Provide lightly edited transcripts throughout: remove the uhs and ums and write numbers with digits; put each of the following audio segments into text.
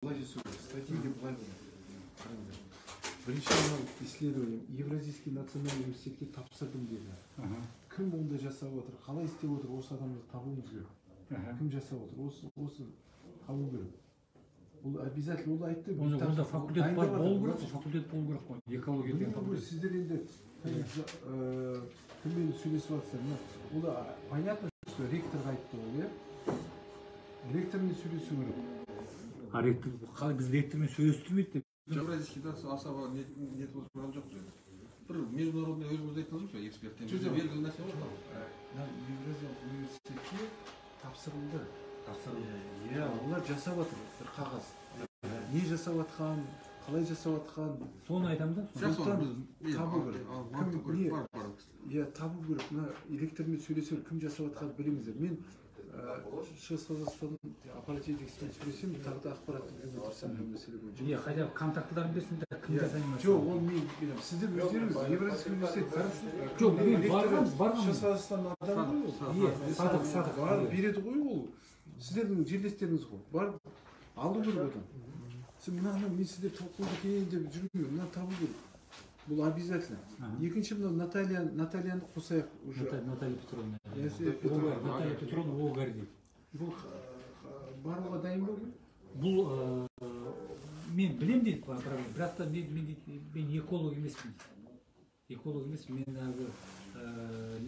Стратегия была. Бірінші исследование Евразийский национальный университетке тапсырдым деді. Кім онда жасап отыр, қалай істеп отыр, осы адамды табуымыз керек. Кім жасап отыр, осы табу керек. Бұл обязательно, ол айтты. Онда факультет бар болу керек, факультет болу керек қой. Экология деген факультет. Сіздер енді кіммен сөйлесіп жатсыздар, ол понятно, что ректорға айтты ол, иә? Ректормен сөйлесу керек. А ректор, біз ректормен сөйлестірмейді деп. Евразийскийда асаба нет болған жоқ деді. Бір международный өзіңіз айтыңыз ба, эксперттен белгілі нәрсе бар ма? Евразиялық университетке тапсырылды. Иә, олар жасап жатыр, бір қағаз. Не жасап жатқан, қалай жасап жатқан. Соны айтамын да. Табу керек. Иә, табу керек. Мына ректормен сөйлесем, кім жасап жатқанын біліңіздер. Мен Шығыс Қазақстан аппарат жетекшісімен сөйлесем, тағы да ақпараттық отырсам бұл мәселе бойынша. Иә, хотя контактыларын берсін, кім жасаймын. Жоқ, ол мен сіздер өздеріңіз Евразийский университет жоқ, мен барғам. Шығыс Қазақстан адамы ғой. Иә, садық. Барып береді ғой ол. Сіздердің жерлестеріңіз ғой. Барып алу керек одан. Сіз мына мен сіздер толқуды кейін деп жүрмеймін, мына табу керек. Бұл обязательно. Екінші мына Натальяны қосайық уже. Наталья Петровна. Наталья Петровна Волгарь дейді. Бұл баруға дайын болу? Бұл мен білем дейді, бірақ та мен эколог емеспін. Эколог емеспін, мен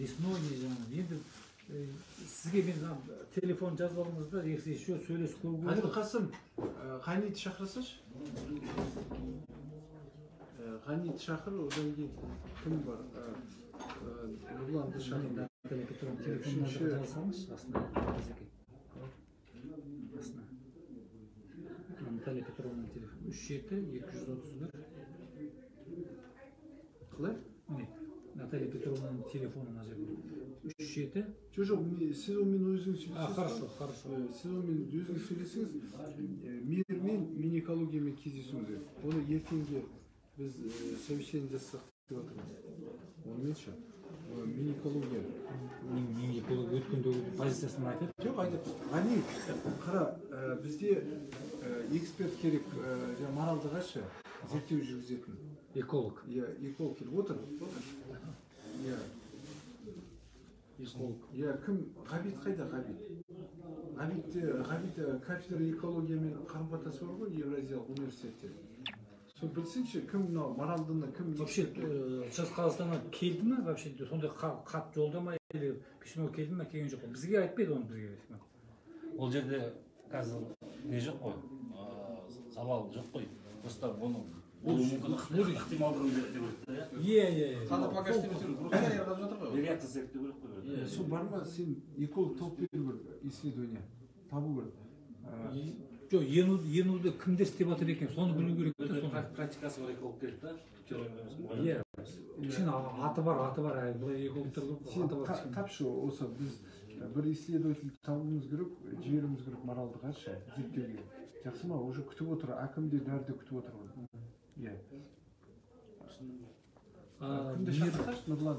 лесной не жаңағы. Енді сізге мен телефон жазып алыңызда, еще сөйлесіп көру керек. Қасым, Ғаниді шақырсашы? Ғаниді шақыр, одан кейін кім бар? Нұрланды шақыр. Наталья Петровна телефонына жазсаңыз, астына. Наталья Петровна телефон 37-231. Қалай? Наталья Петровнаның телефоны мына жерде. 37. Жоқ, сіз онымен өзіңіз сөйлесеңіз. Хорошо. Сіз онымен өзіңіз сөйлесеңіз, мейірмен мен экологиямен кездесуіміз керек. Оны ертеңге біз совещание жасасақ деп отырмыз. Онымен ше. Мен экология. Мен экология өткендегі позициясын айтады. Жоқ, айтады. Ғани, қара, бізде эксперт керек, Маралдыға ше, зерттеу жүргізетін. Эколог. Иә, эколог келіп отыр. Иә. Эколог. Иә, кім? Ғабит қайда, Ғабит? Ғабит кафедра экологиямен қарым-қатынасы бар ғой, Евразиялық университетте. Сол білсеңші, кім мынау Маралдыны кім? Вообще, Шығыс Қазақстанға келді ме? Вообще, сондай хат жолдама или письмо келді ме? Келген жоқ. Бізге айтпайды оны бізге. Ол жерде қазір не жоқ қой, залал жоқ қой. Просто бұны ықтималдығын деп өтті. Иә. Қандай пока істемесеңіз, просто жазып жатыр ғой. Реакция зерттеу керек қой. Сол бар ма, сен эколог тауып беру керек, исследование табу керек. Жоқ, енуді кімдер істеп жатыр екен, соны білу керек. Практикасы бар эколог керек та. Иә. Кішкене аты бар, былай экологтар аты бар. Сен тапшы, осы біз бір исследователь табуымыз керек, жіберуіміз керек Маралдыға ше, зерттеуге. Жақсы ма, уже күтіп отыр, әкімде бәрі де күтіп отыр ғой. Иә. Кімді шақырсашы, Нұрлан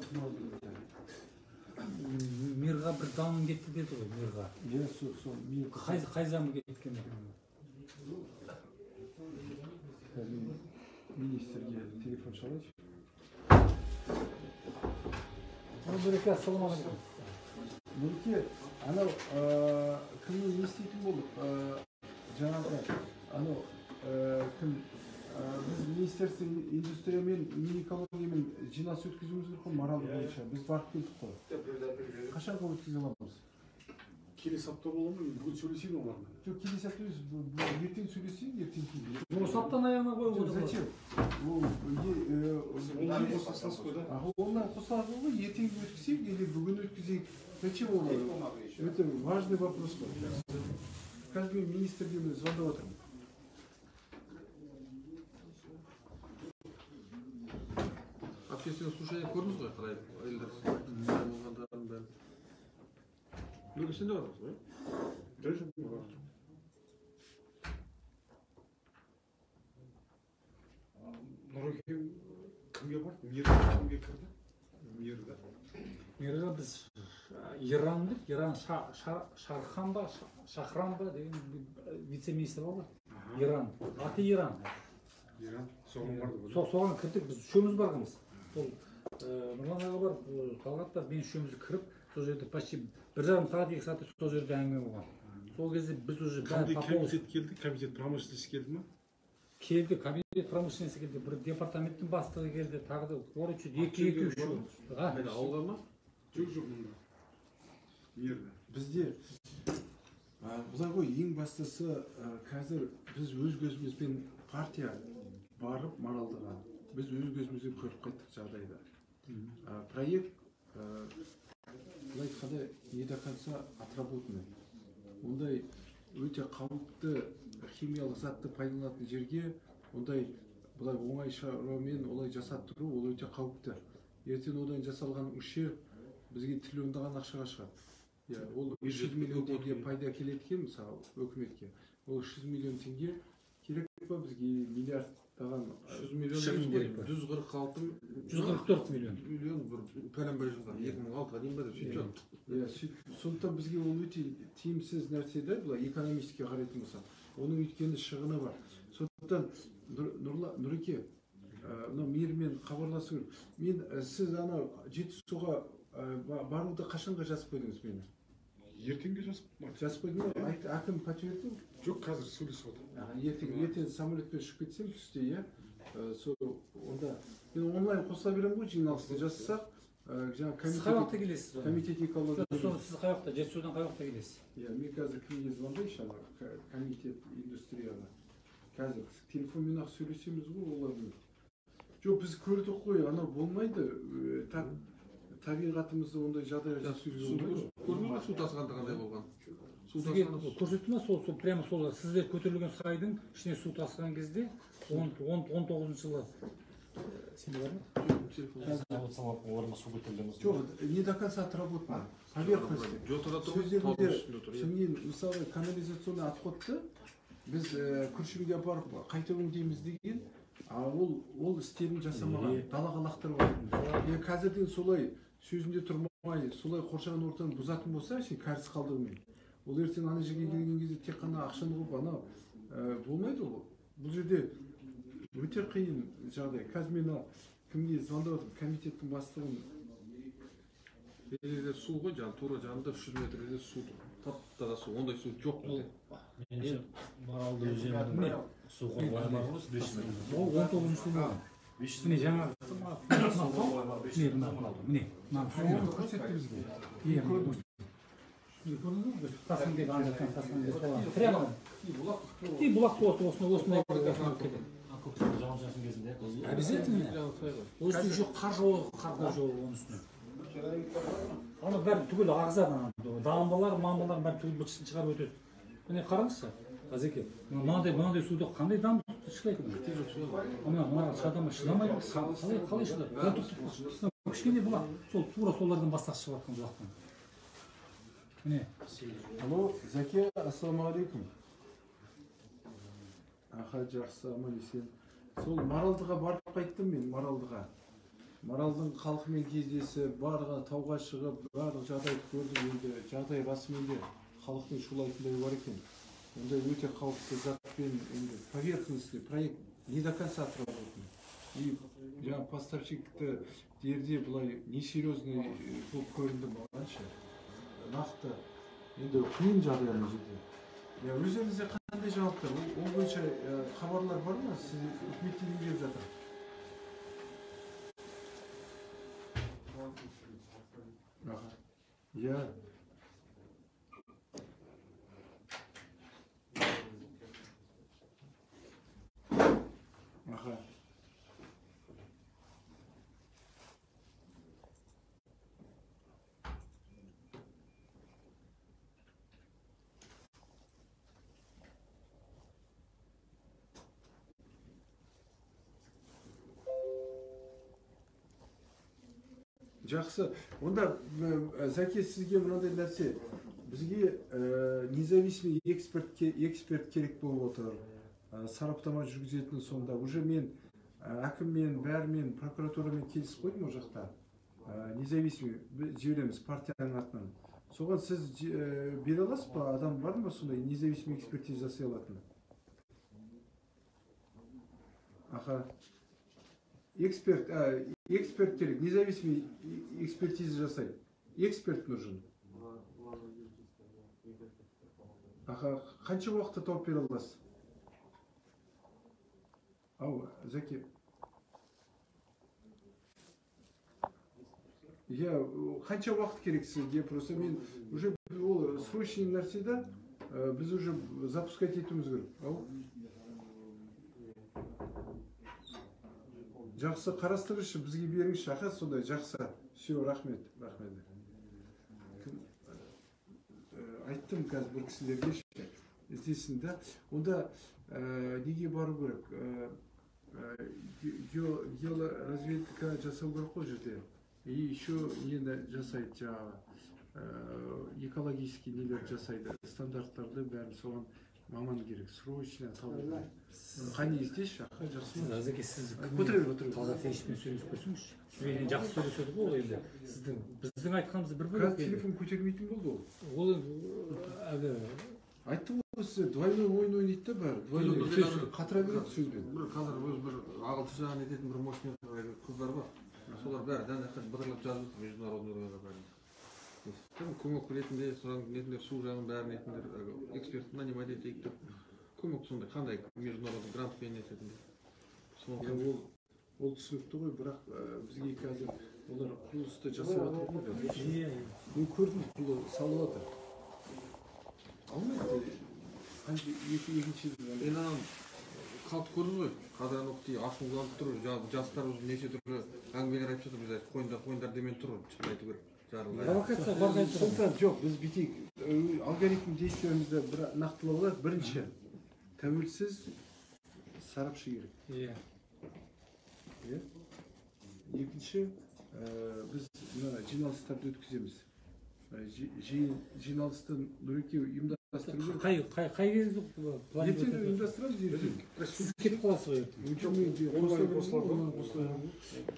Мирға бір дамын кетті деді ғой, Мирға. Иә, сол Мирға. Қай замы кеткен екен? Министрге телефон шалайшы. Нұреке, ассалаумағалейкум. Нұреке, анау кімнің не істейтін болдық? Жаңағы, анау кім? Біз Министерство индустриямен, экологиямен жинас өткізуіміз керек қой, Маралды бойынша. Біз барып келдік қой. Қашанға өткізе аламыз? Келесі апта бола ма? Бүгін сөйлесейін олармен. Жоқ, келесі апта емес, ертең сөйлесейін, ертең кейін. Осы аптаны аяғына қойып отыр. Зачем? Онлайн қосасыз ғой да? Онлайн қосасыз ғой, ертең өткізейік, или бүгін өткізейік. Зачем ол? Это важный вопрос қой. Қазір мен министрге звондап отырмын. Общественное слушание көрдіңіз ғой, қалай әйелдер болғандарын бәрін. Нұреке, сен де бармыз ғой? Даже бар. Нұреке кімге барды? Мирға кімге кірді? Мирға біз Иран Шахран ба деген вице-министр бар ғой. Иран. Аты Иран. Иран соған барды ғой. Соған кірдік, біз үшеуміз барғанбыз. Сол Нұрлан аға бар, Талғат бар, мен үшеуміз кіріп, сол жерде почти 1,5 сағат, 2 сағат сол жерде әңгіме болған. Сол кезде біз уже Қандай комитет келді? Комитет промышленности келді ма? келді, комитет промышленности келді, бір департаменттің бастығы келді, тағы да короче, екі үшеу. Қайда, ауылға ма? Жоқ, мұнда. Мерді. Бізде бұлай ғой, ең бастысы қазір біз өз көзімізбен партия барып Маралдыға. Біз өз көзімізбен көріп қайттық жағдайда. Проект бұлай айтқанда не до конца отработанный. Ондай өте қауіпті химиялық затты пайдаланатын жерге ондай бұлай оңай шаруамен олай жасаттыру ол өте қауіпті. Ертең одан жасалған ущерб бізге триллиондаған ақшаға шығады. Ол 300 миллион теңге пайда келеді екен мысалы өкіметке. Ол 300 миллион теңге керек па бізге миллиардтаған 100 миллион керек па? 144 миллион. Миллион бір пәленбай жылға 2006-ға дейін ба деп сөйтіп сондықтан бізге ол өте тиімсіз нәрсе да, былай экономистке қарайтын болсақ. Оның өйткені шығыны бар. Сондықтан Нұреке, мынау мейірмен хабарласу керек. Мен сіз анау Жетісуға баруды қашанға жазып қойдыңыз мені? Ертеңге жазып қойдың ба? Әкім подтвердил? Жоқ, қазір сөйлесіп отыр. Ертең самолетпен ұшып кетсем түсте, иә? Онда мен онлайн қосыла беремін ғой, жиналысты жасасақ. Сіз қай уақытта келесіз? Комитет экология. Сіз қай уақытта, Жетісудан қай уақытта келесіз? Мен қазір кімге звондайыншы, комитет индустрияға. Қазір телефонмен ақ сөйлесеміз ғой, олармен. Жоқ, біз көрдік қой, анау болмайды. Табиғатымызды ондай жағдайға жеткізуге болмайды. көрдіңіз бе су тасығанда қандай болған? Сізге көрсетті ма сол прямо сол сіздер көтерілген сайдың ішіне су тасыған кезде 19 жылы сенде бар ма? Завод салып оларға су көтерілеміз. Жоқ, не до конца отработано. Поверхності. Сөздерінде мысалы канализационный отходты біз Күршімге апарып қайта өңдейміз деген, ол істерін жасамаған, далаға лақтырып. Қазірден солай сөзінде тұрмай, солай қоршаған ортаны бұзатын болса, кәріс қалдырмай. Ол ертең ана жерге келген кезде тек қана ақшаны қойып, ана болмайды ол. Бұл жерде өте қиын жағдай. Қазір мен кімге звондап отырмын, комитеттің бастығын. Елде су ғой, тура жанында 300 метрде су. Тап-таза су, ондай су жоқ. Меніңше Маралды өзенінің су қорғаны бар ғой, 5 метр. Ол 19 жыл болған. Міне жаңағы міне көрсетті бізге. Тасқынбек аңдатқан Тасқынбек солай. Прямо. И бұлақ осындай Көктемде жауын-шашын кезінде. Обязательно. Осы жоқ қар жауы оның үстіне. Аны бәрі түгел ағызады. Дамбалар, мамбалар бәрі түгел бытысын шығарып өтеді. Міне қараңызшы, Ғазеке. Мынандай суды қандай дамып шыдайды? Мына шадама шыдамайды. Қалай шыдайды? Кішкене бұлақ. Сол тура солардан бастап шығып жатқан бұлақтан. Міне. Алло, Зәке, ассалаумағалейкум. Аха, жақсы, аман есен. Сол Маралдыға барып қайттым мен, Маралдыға. Маралдың халқымен кездесіп, барға тауға шығып, барлық жағдайды көрдім. Енді жағдай расымен де халықтың шулайтындай бар екен. Ондай өте қауіпті затпен, енді поверхностный проект не до конца отработанный. И жаңа поставщикті жерде бұлай несерьезный болып көрінді мағанша. Нақты енді қиын жағдай ана жерде. Өздеріңізде қандай жаңалықтар? Ол бойынша хабарлар бар ма? Сіз үкіметтен не деп жатыр? Я Ага. Жақсы. Онда Зәке сізге мынандай нәрсе. Бізге независимый эксперт керек болып отыр. Сараптама жүргізетін сонда. Уже мен әкіммен, бәрімен, прокуратурамен келісіп қойдым о жақта. Независимый жібереміз партияның атынан. Соған сіз бере аласыз ба? Адам бар ма сондай независимый экспертиза жасай алатын? Аха. Эксперт керек, независимый экспертиза жасайды. Эксперт нужен. Аха, қанша уақытта тауып бере аласыз? Ау, Заки. Я қанша уақыт керек сізге? Просто мен уже ол срочный нәрседе біз уже запускать етуіміз керек. Ау. Жақсы қарастырыңызшы, бізге беріңізші. Аха, сондай жақсы. Все, рахмет, рахмет. Айттым қазір бір кісілерге іздесін да. Онда неге бару керек? Георазведка жасау керек қой жерде. И еще нені жасайды жаңағы экологический нелер жасайды. Стандарттарды бәрін соған маман керек. Срочно табылды. Қане іздеші, аха, жақсы ма? Азеке, сіз отырып. Талғат Сеишпен сөйлесіп көрсеңізші. Сізбен жақсы сөйлеседі ғой енді. Біздің айтқанымызды бір Қазір телефон көтермейтін болды ол. Ол әлі Айттым ғой сізге, двойной ойын ойнайды да бәрі. Двойной қатыра береді сөзбен. Қазір өз бір ағылшынша нететін бір мощный қыздар бар. Солар бәрі дән бытырлап жазып отыр международный уровеньға бәрін. Көмек ретінде, соған нетіндер, су жағын бәрін нетіндер, экспертті нанимать етейік деп. Көмек сондай, қандай международный грантпен нететіндер. Ол түсінікті ғой, бірақ бізге қазір олар құрылысты жасап жатыр. Мен көрдім, бұл салып жатыр. Алмайды. Екінші Енді анам қалып көрдіңіз ғой, қазір уақытта ашуланып тұр, жастар уже неше түрлі әңгімелер айтып жатыр, біз қойындар демен тұр, шын айту керек. провокация бар айтып сондықтан жоқ, біз бүйтейік. Алгоритм действиямызды бір нақтылау алайық. Бірінші, тәуелсіз сарапшы керек. Екінші, біз жиналыстарды өткіземіз. Жиналысты Нұреке ұйымдастыру керек. қай кезде Ертең ұйымдастырамыз, ертең. сіз кетіп қаласыз ғой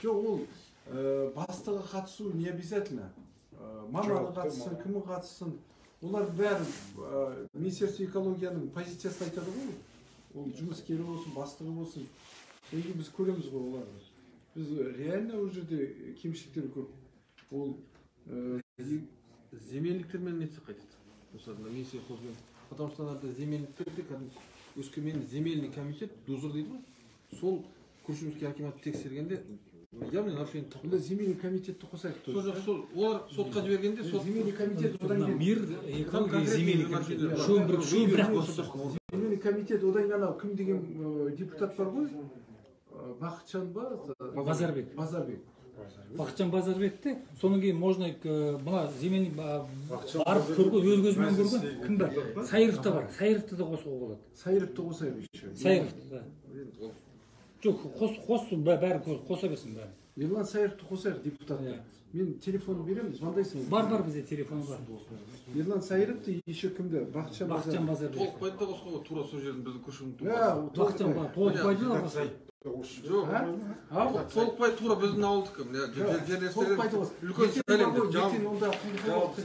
Жоқ, ол бастығы қатысу не обязательно. Маманы қатыссын, кімі қатыссын. Олар бәрі Министерство экологияның позициясын айтады ғой. Ол жұмыскері болсын, бастығы болсын. Соны біз көреміз ғой оларды. Біз реально ол жерде кемшіліктер көп. Ол земельниктермен нетсе қайтеді. Мысалы, министр қозбен. Потому что надо земельниктерде, Өскемен земельный комитет, дозор дейді ғой. Сол Күршімский акимат тексергенде, явный нарушение тапты. Онда земельный комитетті қосайық. Олар сотқа жібергенде, земельный комитет одан кейін мир экология земельный комитет земельный комитет одан кейін кім деген депутат бар ғой? Бақытжан ба? Базарбек. Бақытжан Базарбекті, соның кейін можно мына земельный барып көрген, өз көзімен көрген кім бар? Сайыров та бар. Сайыровты да қосуға болады. Сайыровты қосайық еще. Сайыровты да. Жоқ, қоссын, бәрі қоса берсін бәрі. Ерлан Сайыровты қосайық депутатты. Мен телефон беремін, звондайсың. Бар бізде телефоны бар. Ерлан Сайыровты еще кімді? Бақытжан Базарбек. Толықбайды да қосуға тура сол жердің біздің Күршімнің Бақытжан бар. Толықбайды да қосайық. Жоқ, Толықбай тура біздің ауылдікі. Үлкен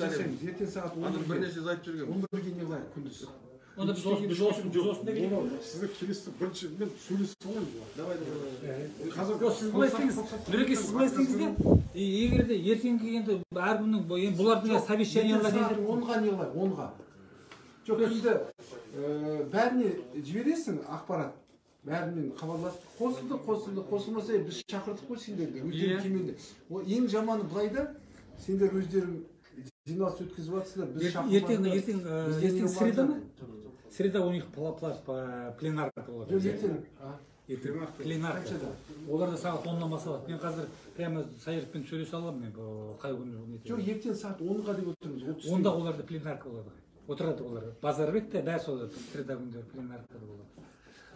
сәлем. Ертең сағат 10-ға. Бірнеше айтып жүрген. 11-ге не қылайық күндіз. Онда біз осында келейік. Сізге келесі бірінші мен сөйлесіп алайын. Қазір сіз былай істеңіз. Нұреке, сіз былай істеңіз де, егер де ертеңгі енді әркімнің бұлардың совещанияларға сағат 10-ға не қылайық? 10-ға. Жоқ, күнді бәріне жібересің ақпарат. Бәрімен хабарласып, қосылмаса біз шақырдық қой сендерді, өздерің кеменде. Ең жаманы былайда, сендер өздерің жиналыс өткізіп жатсыздар, біз шақырмадық. Ертең среда ма? Среда у них пленарка болады. Ертең пленарка. Оларда сағат 10-нан басталады. Мен қазір прямо Сайыровпен сөйлесе аламын мен қай күні. Жоқ, ертең сағат 10-ға деп отырмыз. Онда оларда пленарка болады. Отырады олар. Базарбек те бәрі солар среда күндері пленаркада болады.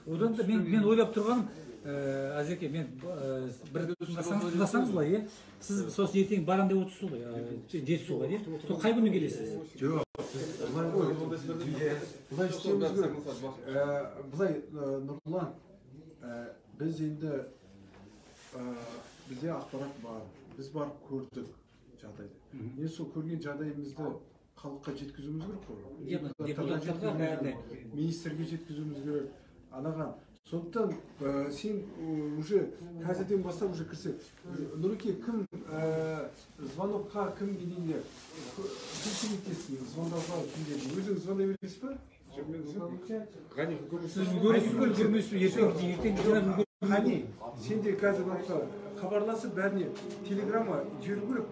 Одан да мен ойлап тұрғаным, Азеке, мен бір тыңдасаңыз былай, сіз сосын ертең барам деп отырсыз ғой, жетісуға, сол қай күні келесіз? Жоқ, былай істеуіміз керек. Былай, Нұрлан, біз енді бізде ақпарат бар, біз барып көрдік жағдайды. Мен сол көрген жағдайымызды халыққа жеткізуіміз керек қой. Депутаттарға бәріне. Министрге жеткізуіміз керек. Анаған Сондықтан сен уже қазірден бастап уже кірсе Нұреке кім звонокқа кім келгенде кім көмектессін звондауға кімге өзің звондай бересіз ба? Қане сенде қазір хабарласып бәріне телеграмма жіберу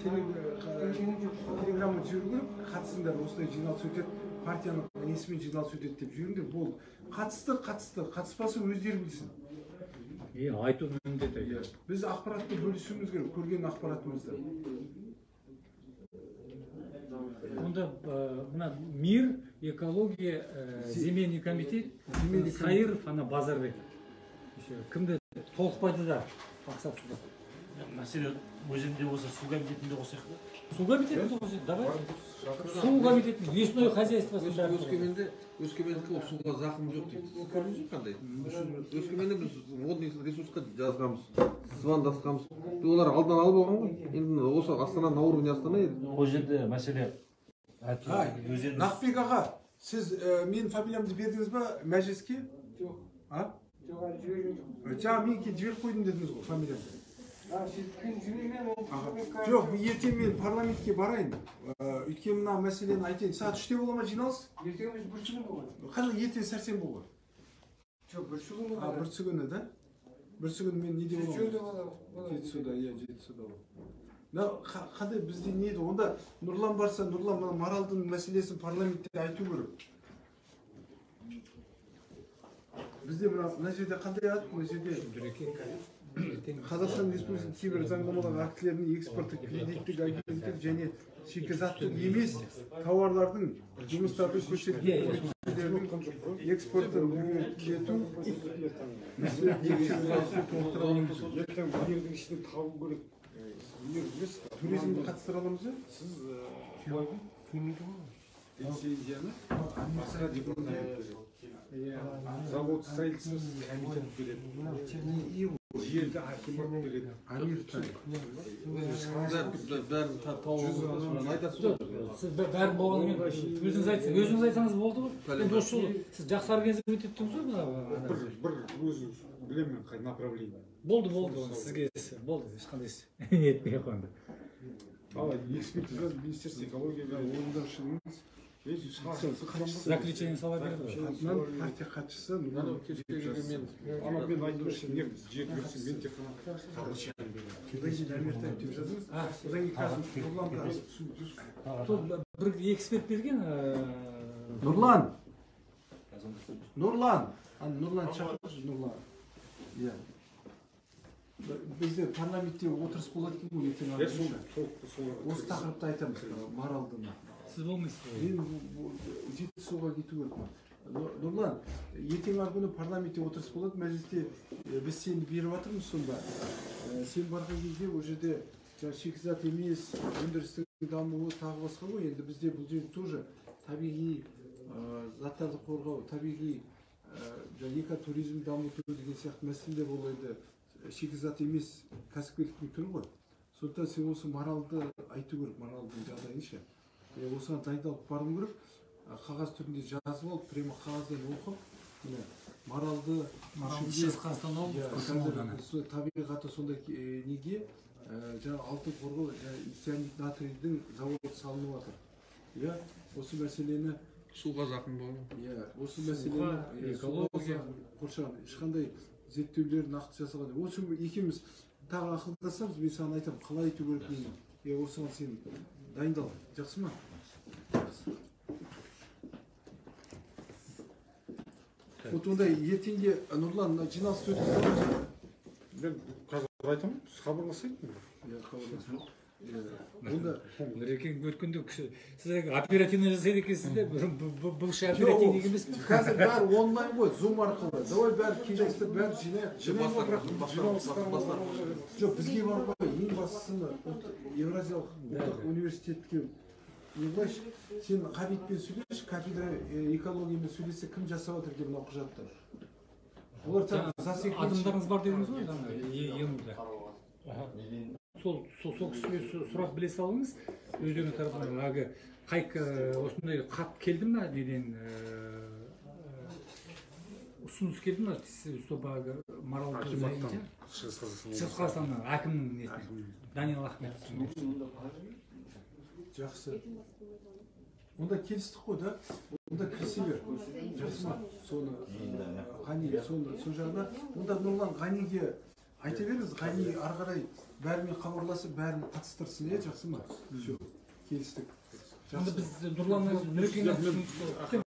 телеграмма жіберу керек қатысыңдар осындай жиналыс өтеді партияның несімен жиналыс өтеді деп жүріңдер болды қатысты қатыспасы өздері білсін айту міндеті біз ақпаратты бөлісуіміз керек көрген ақпаратымызды онда мына мир экология земельный комитет Сайыров ана Базарбек кімді толықпайды да мақсатсыз мәселе өзінде осы су комитетінде қосайық та. Су комитетінде қосайық, давай. Су комитетінде лесное хозяйствосын Өскемендікі ол суға зақым жоқ дейді. Көрдіңіз қандай? Өскеменде біз водный ресурсқа жазғанбыз, звондасқанбыз. Олар алдынан алып алған ғой. Енді осы Астана на уровне Астана еді. Ол жерде мәселе Нақбек аға, сіз менің фамилиямды бердіңіз ба мәжіліске? Жоқ. Жаңа меніке жіберіп қойдым дедіңіз ғой фамилиямды. Жоқ, ертең мен парламентке барайын. Өйткені мына мәселені айтайын. Сағат 3-те бола ма жиналыс? Ертеңіміз бүрсігін болады. Қазір ертең сәрсенбі ғой. Жоқ, бүрсігін болады. Бүрсігіні да? Бүрсігіні мен неде боламын? Жетісуда болады. Жетісуда, иә, Жетісуда болады. Қандай бізде не еді? Онда Нұрлан барса, Нұрлан Маралдың мәселесін парламентте айту керек. Бізде мына жерде қандай ат? Мына жерде Қазақстан Республикасының кейбір заңнамалық актілерінің экспорттық кредиттік агенттік және шикізаттық емес тауарлардың жұмыстардың көрсетілген экспортын ілгерілету ертең бір елдің ішінде табу керек. Туризмді қатыстыра аламыз ба? Сіз лицензияны завод строительствосы комитет береді. Жерді акимат береді. бәрін болғанымен өзіңіз айтсаңыз болды ғой. Енді осы жолы сіз жақсарып кезіп өтеттіңіз ғой. Бір өзі білемін қай направление. Болды, сізге болды, ешқандай нетпей қойды. Ал экспертиза министерство экология орындаушыңыз заключение сала берді ғой. Партия хатшысы мен айтып берсем не жер берсем мен тек қана бір эксперт берген Нұрлан шақыршы Нұрлан. Бізде парламентте отырыс болады екен ғой ертең. Осы тақырыпты айтамыз Маралдың. Сіз болмайсыз ғой. Мен Жетісуға кету керекпін. Нұрлан, ертең күні парламентте отырыс болады, мәжілісте біз сені беріп жатырмыз сонда. Сен барған кезде ол жерде шикізат емес, өндірістің дамуы тағы басқа ғой. Енді бізде бұл жерде тоже табиғи заттарды қорғау, табиғи экотуризм дамыту деген сияқты мәселелер болады. Шикізат емес кәсіпкерліктің түрі ғой. Сондықтан сен осы Маралды айту керек, Маралдың жағдайын ше. Осыған дайындалып барым керек, қағаз түрінде жазып алып, прямо қағаздан оқып, Маралды Шығыс Қазақстан облысы табиғаты сондай неге жаңа алтын қорғау цианид натрийдің заводы салынып жатыр. Осы мәселені Суға зақым болу. Осы мәселені экология қоршаған ешқандай зерттеулер нақты жасалған. Осы екеуміз тағы ақылдасамыз, мен саған айтамын, қалай айту керек деймін. Осыған сен дайындал, жақсы ма? Вот ондай ертеңге Нұрлан жиналысты өткіземіз. мен қазір айтамын, сіз хабарласайық. Нұрекең өткенде сіз оперативно жасайды екенсіз, бұл ше оперативник емес. Қазір бәрі онлайн ғой, Zoom арқылы. Давай бәрі кеңестер, бәрі жинайық. Жоқ, бізге бар ғой, ең бастысыны Евразиялық ұлттық университетке Ебаш, сен Қабитпен сөйлеш, кафедра экологиямен сөйлесе, кім жасап отыр деп мына құжатты. Олар адамдарыңыз бар дедіңіз ғой, емді. Сол кісіге сұрақ біле салыңыз, өздерінің тарапынан әлгі қайық осындай хат келді ме неден ұсыныс келді ма собаға маралды Акиматтан, Шығыс Қазақстан шығыс қазақстаннан әкімнің несіне Даниал Ахметовтың жақсы. Онда келістік қой да. Онда кірселер. Жақсы ма? Соны Ғани, соны сол жағына. Онда Нұрлан Ғаниге айта беріңіз, Ғани ары қарай бәрімен хабарласып, бәрін қатыстырсын, жақсы ма? Все, келістік. Онда біз Нұрланның Нұрекеңе